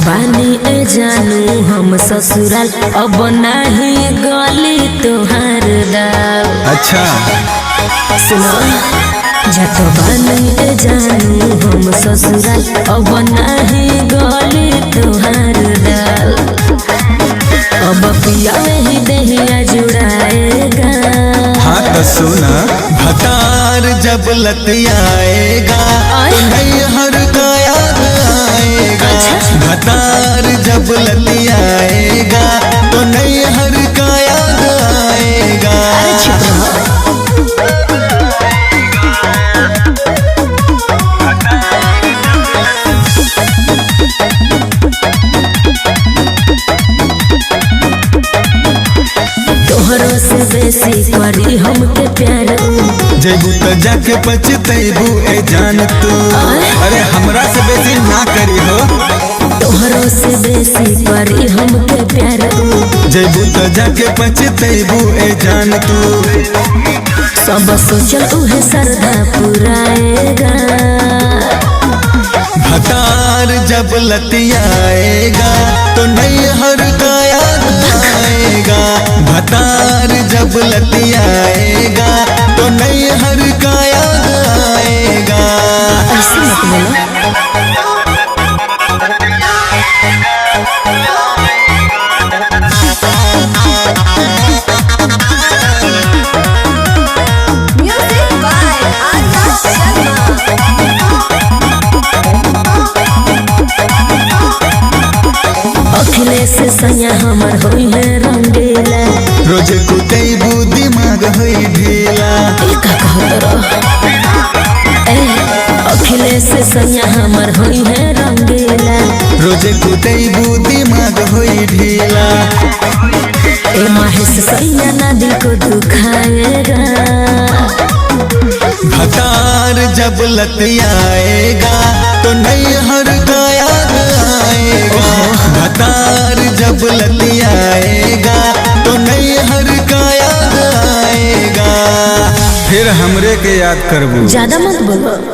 बानी ए जानू हम ससुराल अब नहीं गली तोहार दाव। अच्छा सुनो जत बानी ए जानू हम ससुराल अब नहीं गली तोहार दाव। अब पिया ही दहिया जुड़ाएगा। हाँ तो सुना भतार जब लतियाएगा हर का याद आएगा। भतार जब लतियाएगा तो नहीं हर का याद आएगा। तोहरो से बेसी करी हमके प्यार जेबू तो जाके पछतैबू ए जान तू। अरे हमरा से बेसी ना करी हो। तोहरो से बेसी करी हमके प्यार जेबू तो जाके पछतैबू ए जान तू। सब सोचल उहे श्रद्धा पुराएगा। भतार जब लतियाएगा तो नहीं हर का याद आएगा। भतार जब लतियाएगा तो नहीं हर का याद आएगा। ऐसे मत बोलो। अखिलेश सैया हमर होई है रंगीला। रोज कुतैबू दिमाग होई ढीला। अखिलेश सैया हमर होई है रंगीला। रोज कुतैबू दिमाग होई ढीला। ए महेश सैया ना दिल को दुखाएगा। भतार जब लतियाएगा तो नहीं हर का याद आएगा। भतार जब लतियाएगा तो नहीं हर का याद आएगा। फिर हमरे के याद करबू। ज्यादा मत बोलो।